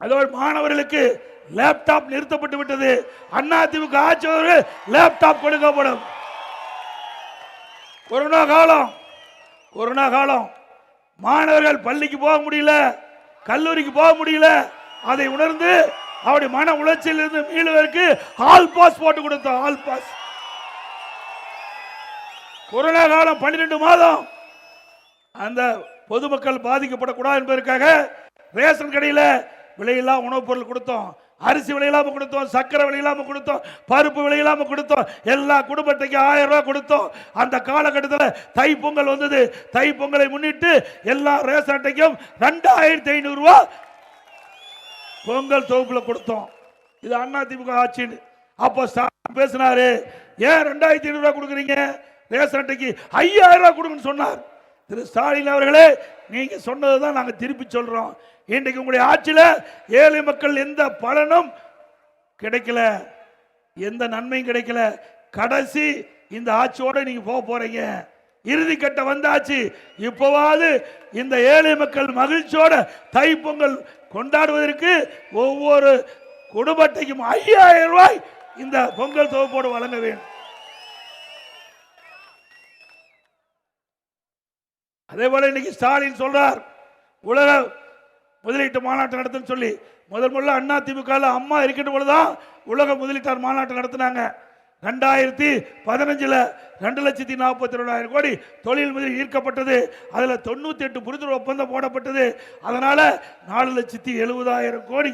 அதோடு மாணவர்களுக்கு லேப்டாப் நிறுத்தப்பட்டு விட்டது. அதிமுக ஆட்சியாளர்கள் லேப்டாப் கொடுக்கப்படும். கொரோனா காலம் மாணவர்கள் பள்ளிக்கு போக முடியல, கல்லூரிக்கு போக முடியல. அதை உணர்ந்து அவருடைய மன உளைச்சலில் இருந்து மீளுவதற்கு ஆல் பாஸ் போட்டு கொடுத்தோம். All pass. கொரோனா காலம் 12 மாதம் அந்த பொதுமக்கள் பாதிக்கப்படக்கூடாது என்பதற்காக ரேஷன் கடையில் விலையில்லா உணவுப் பொருள் கொடுத்தோம். அரிசி விலையில்லாம கொடுத்தோம், சக்கரை விலையில்லாம கொடுத்தோம், பருப்பு விலையில்லாம கொடுத்தோம். எல்லா குடும்பத்துக்கு 1000 ரூபாய் கொடுத்தோம். அந்த காலகட்டத்தில் தை பொங்கல் வந்தது. தை பொங்கலை முன்னிட்டு எல்லா ரேஷன் அட்டைக்கும் 2500 ரூபாய் பொங்கல் தொகுப்புல கொடுத்தோம். இது அதிமுக ஆட்சி. அப்போ பேசினாரு, ஏன் 2500 ரூபாய் கொடுக்குறீங்க, ரேஷன் அட்டைக்கு 5000 ரூபாய் கொடுங்கன்னு சொன்னார். திரு ஸ்டாலின் அவர்களே, நீங்க சொன்னதுதான் நாங்க திருப்பி சொல்றோம். இன்றைக்கு உங்களுடைய ஆட்சியில் ஏழை மக்கள் எந்த பலனும் கிடைக்கல, எந்த நன்மையும் கிடைக்கல. கடைசி இந்த ஆட்சியோட நீங்க போக போறீங்க. இறுதி கட்ட வந்தாச்சு. இப்போவாது இந்த ஏழை மக்கள் மகிழ்ச்சியோட தை பொங்கல் கொண்டாடுவதற்கு ஒவ்வொரு குடும்ப அட்டைக்கும் 5000 ரூபாய் இந்த பொங்கல் தொகுப்போடு வழங்க வேண்டும். அதே போல இன்னைக்கு ஸ்டாலின் சொல்றார், உலக முதலீட்டு மாநாட்டு நடத்துன்னு சொல்லி. முதல்ல அதிமுக அம்மா இருக்கின்ற பொழுதுதான் உலக முதலீட்டாளர் மாநாட்டு நடத்தினாங்க. 2015 2,42,000 கோடி தொழில் முதலீடு ஈர்க்கப்பட்டது. அதில் 98 புரிந்துணர்வு ஒப்பந்தம் போடப்பட்டது. அதனால 4,70,000 கோடி,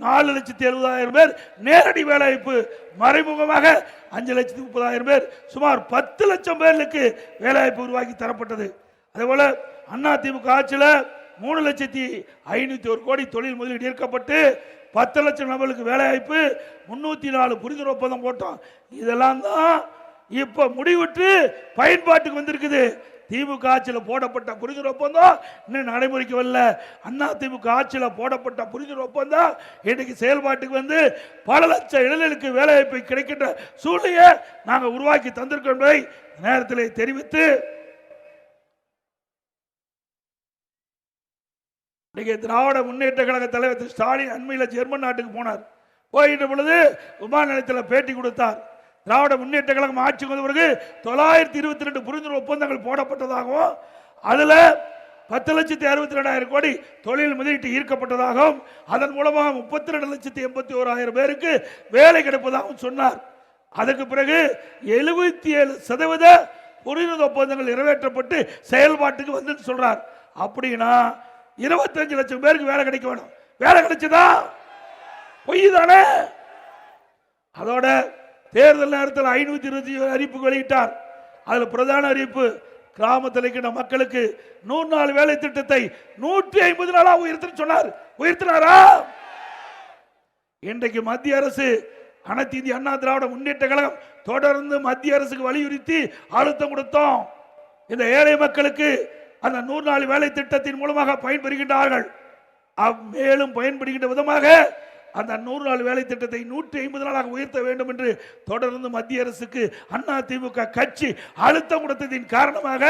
4,70,000 பேர் நேரடி வேலைவாய்ப்பு, மறைமுகமாக 5,30,000 பேர், சுமார் 10 லட்சம் பேருக்கு வேலைவாய்ப்பு உருவாக்கி தரப்பட்டது. அதேபோல அதிமுக ஆட்சியில் 3,501 கோடி தொழில் முதலீடு ஈர்க்கப்பட்டு 10 லட்சம் நபர்களுக்கு வேலைவாய்ப்பு, 304 புரிந்துணர்வு ஒப்பந்தம் போட்டோம். இதெல்லாம் தான் இப்ப முடிவுற்று பயன்பாட்டுக்கு வந்திருக்குது. திமுக ஆட்சியில் போடப்பட்ட புரிந்துணர்வு ஒப்பந்தம் இன்னும் நடைமுறைக்கு வரல. அதிமுக ஆட்சியில் போடப்பட்ட புரிந்துணர்வு ஒப்பந்தம் இன்னைக்கு செயல்பாட்டுக்கு வந்து பல லட்சம் இளைஞர்களுக்கு வேலைவாய்ப்பு கிடைக்கின்ற சூழ்நிலையை நாங்கள் உருவாக்கி தந்திருக்கோம் என்பதை நேரத்தில் தெரிவித்து, திராவிட முன்னேற்ற கழக தலைவர் திரு ஸ்டாலின் அண்மையில் ஜெர்மன் நாட்டுக்கு போனார். போயிட்ட பொழுது விமான நிலையத்தில் பேட்டி கொடுத்தார். திராவிட முன்னேற்ற கழகம் ஆட்சி வந்த பிறகு 922 புரிந்துணர்வு ஒப்பந்தங்கள் போடப்பட்டதாகவும், அதில் 10,62,000 கோடி தொழில் முதலீட்டு ஈர்க்கப்பட்டதாகவும், அதன் மூலமாக 32,81,000 பேருக்கு வேலை கிடைப்பதாகவும் சொன்னார். அதற்கு பிறகு 77% புரிந்துணர்வு ஒப்பந்தங்கள் நிறைவேற்றப்பட்டு செயல்பாட்டுக்கு வந்து சொல்றார். அப்படின்னா 25 லட்சம் பேருக்கு வேலை கிடைக்க வேணும். வேலை கிடைச்சதா? பொய் தானே. அதோட தேர்தல் நேரத்தில் 520 அறிவிப்பு வெளியிட்டார். அதில் பிரதான அறிவிப்பு, கிராமத்தில் இருக்கின்ற மக்களுக்கு 100 நாள் வேலை திட்டத்தை 150 நாளா உயர்த்து சொன்னார். உயர்த்தினாரா? இன்றைக்கு மத்திய அரசு, அனைத்து இந்திய அண்ணா திராவிட முன்னேற்ற கழகம் தொடர்ந்து மத்திய அரசுக்கு வலியுறுத்தி அழுத்தம் கொடுத்தோம். இந்த ஏழை மக்களுக்கு அந்த 100 நாள் வேலை திட்டத்தின் மூலமாக பயன்பெறுகின்றார்கள். மேலும் பயன்படுகின்ற விதமாக அந்த 100 நாள் வேலை திட்டத்தை 150 நாளாக உயர்த்த வேண்டும் என்று தொடர்ந்து மத்திய அரசுக்கு அதிமுக கட்சி அழுத்தம் கொடுத்ததின் காரணமாக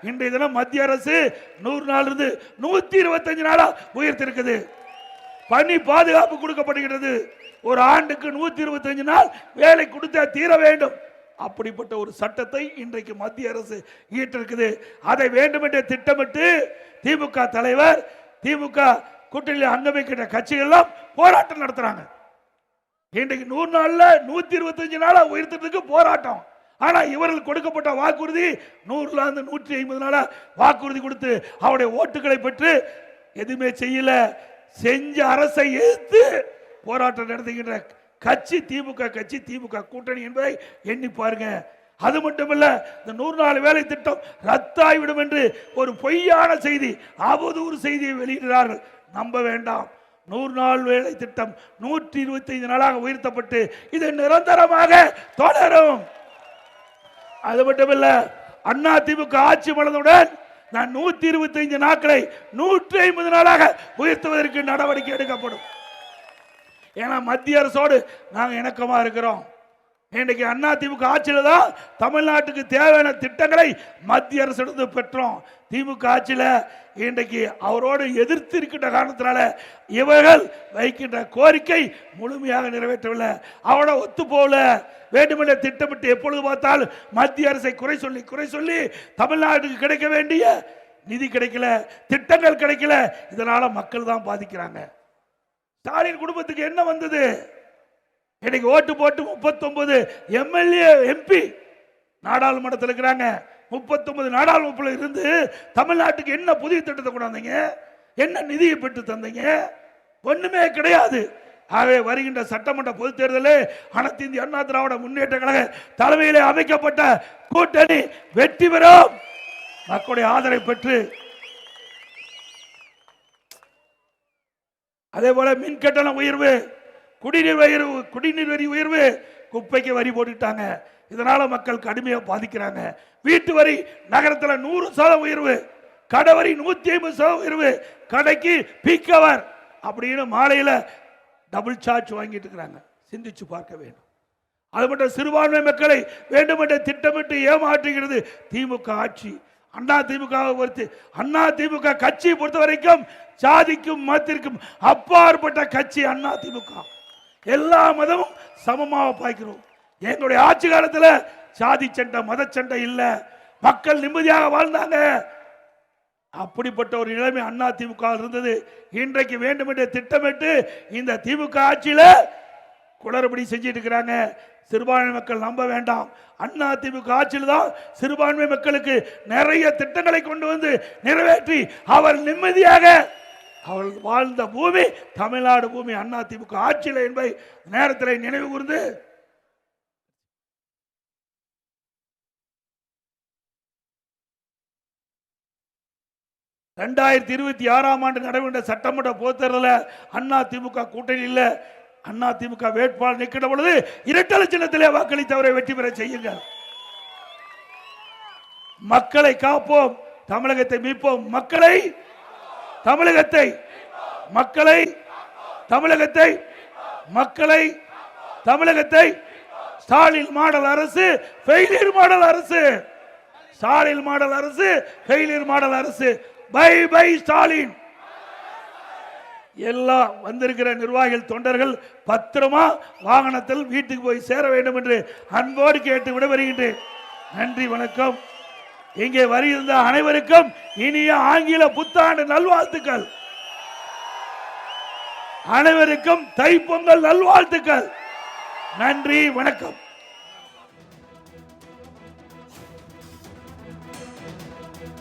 இன்றைய தினம் மத்திய அரசு 100 நாள் இருந்து 125 நாளா உயர்த்திருக்குது. பணி பாதுகாப்பு கொடுக்கப்படுகிறது. ஒரு ஆண்டுக்கு 125 நாள் வேலை கொடுத்தா தீர வேண்டும். அப்படிப்பட்ட ஒரு சட்டத்தை இன்றைக்கு மத்திய அரசு இயற்றிருக்குது. அதை வேண்டும் என்று திட்டமிட்டு திமுக தலைவர், திமுக கூட்டணியில் அங்கமைக்கின்ற கட்சிகள் எல்லாம் போராட்டம் நடத்துறாங்க. இன்றைக்கு 100 நாள்ல 125 நாளா உயர்த்ததுக்கு போராட்டம். ஆனா இவர்கள் கொடுக்கப்பட்ட வாக்குறுதி 100ல இருந்து 150 நாளா வாக்குறுதி கொடுத்து அவருடைய ஓட்டுகளை பெற்று எதுவுமே செய்யல. செஞ்ச அரசை எதிர்த்து போராட்டம் நடத்துகின்ற கட்சி திமுக கட்சி, திமுக கூட்டணி என்பதை எண்ணி பாருங்க. அது மட்டுமல்ல, இந்த 100 நாள் வேலை திட்டம் ரத்தாய்விடும் என்று ஒரு பொய்யான செய்தி, அவதூறு செய்தியை வெளியிடுகிறார்கள். நம்ப வேண்டாம். 100 நாள் வேலை திட்டம் 125 நாளாக உயர்த்தப்பட்டு இது நிரந்தரமாக தொடரும். அது மட்டுமல்ல, அண்ணா திமுக ஆட்சி மலர்ந்தவுடன் நான் 125 நாட்களை 150 நாளாக உயர்த்துவதற்கு நடவடிக்கை எடுக்கப்படும். ஏன்னா மத்திய அரசோடு நாங்கள் இணக்கமா இருக்கிறோம். இன்றைக்கு அதிமுக ஆட்சியில் தான் தமிழ்நாட்டுக்கு தேவையான திட்டங்களை மத்திய அரசு பெற்றோம். திமுக ஆட்சியில் இன்றைக்கு அவரோடு எதிர்த்து இருக்கின்ற காரணத்தினால இவர்கள் வைக்கின்ற கோரிக்கை முழுமையாக நிறைவேற்றவில்லை. அவரோட ஒத்து போல வேண்டுமென்ற திட்டமிட்டு எப்பொழுது பார்த்தாலும் மத்திய அரசை குறை சொல்லி தமிழ்நாட்டுக்கு கிடைக்க வேண்டிய நிதி கிடைக்கல, திட்டங்கள் கிடைக்கல. இதனால மக்கள் தான் பாதிக்கிறாங்க. ஸ்டாலின் குடும்பத்துக்கு என்ன வந்தது? இன்னைக்கு ஓட்டு போட்டு 39 எம்எல்ஏ எம்பி நாடாளுமன்றத்தில் இருக்கிறாங்க. 39 நாடாளுமன்றத்தில் இருந்து தமிழ்நாட்டுக்கு என்ன புதிய திட்டத்தை கொண்டாந்தீங்க? என்ன நிதியை பெற்று தந்தீங்க? ஒண்ணுமே கிடையாது. ஆகவே வருகின்ற சட்டமன்ற பொதுத் தேர்தலில் அனைத்து இந்திய அண்ணா திராவிட முன்னேற்ற கழக தலைமையிலே அமைக்கப்பட்ட கூட்டணி வெற்றி பெறும். மக்களுடைய ஆதரவை பெற்று அதே போல மின் கட்டண உயர்வு, குடிநீர் வரி உயர்வு, குப்பைக்கு வரி போட்டுட்டாங்க. இதனால மக்கள் கடுமையாக பாதிக்கிறாங்க. வீட்டு வரி நகரத்தில் 100% உயர்வு, கடை வரி 150% உயர்வு, கடைக்கு பீக்கவர் அப்படின்னு மாலையில் டபுள் சார்ஜ் வாங்கிட்டு இருக்கிறாங்க. சிந்திச்சு பார்க்க வேண்டும். அது மட்டும் சிறுபான்மை மக்களை வேண்டுமென்ற திட்டமிட்டு ஏமாற்றுகிறது திமுக ஆட்சி. அண்ணா திமுக கட்சியை பொறுத்த வரைக்கும் சாதிக்கும் மதத்திற்கும் அப்பாற்பட்ட கட்சி அண்ணா திமுக. எல்லா மதமும் சமமாக பார்க்கிறோம். எங்களுடைய ஆட்சி காலத்தில் சாதி சண்டை மத சண்டை இல்ல, மக்கள் நிம்மதியாக வாழ்ந்தாங்க. அப்படிப்பட்ட ஒரு நிலைமை அண்ணா திமுக இருந்தது. இன்றைக்கு வேண்டுமென்ற திட்டமிட்டு இந்த திமுக ஆட்சியில குளறுபடி செஞ்சிட்டு இருக்கிறாங்க. சிறுபான்மை மக்கள் நம்ப வேண்டாம். அண்ணா திமுக ஆட்சியில் தான் சிறுபான்மை மக்களுக்கு நிறைய திட்டங்களை கொண்டு வந்து நிறைவேற்றி அவர் நிம்மதியாக அவள் வாழ்ந்த பூமி தமிழ்நாடு பூமி அண்ணா திமுக ஆட்சியில் என்பதை நேரத்தில் நினைவு கூர்ந்து 2026 ஆண்டு நடைபெற்ற சட்டமன்ற பொதுத் தேர்தலில் அண்ணா திமுக கூட்டணியில் அண்ணா திமுக வேட்பாளர் நிற்கிற பொழுது இரட்டை சின்னத்திலே வாக்களித்தவரை வெற்றி பெற செய்யுங்கள். மக்களை காப்போம், தமிழகத்தை மீட்போம். தமிழகத்தை ஸ்டாலின் மாடல் அரசு ஃபெயிலியர் மாடல் அரசு, ஸ்டாலின் மாடல் அரசு ஃபெயிலியர் மாடல் அரசு. Bye bye Stalin. எல்லா வந்திருக்கிற நிர்வாகிகள் தொண்டர்கள் பத்திரமா வாகனத்தில் வீட்டுக்கு போய் சேர வேண்டும் என்று அன்போடு கேட்டு விடைபெறுகின்றேன். நன்றி, வணக்கம். இங்கே வருகின்ற அனைவருக்கும் இனிய ஆங்கில புத்தாண்டு நல்வாழ்த்துக்கள். அனைவருக்கும் தைப்பொங்கல் நல்வாழ்த்துக்கள். நன்றி, வணக்கம்.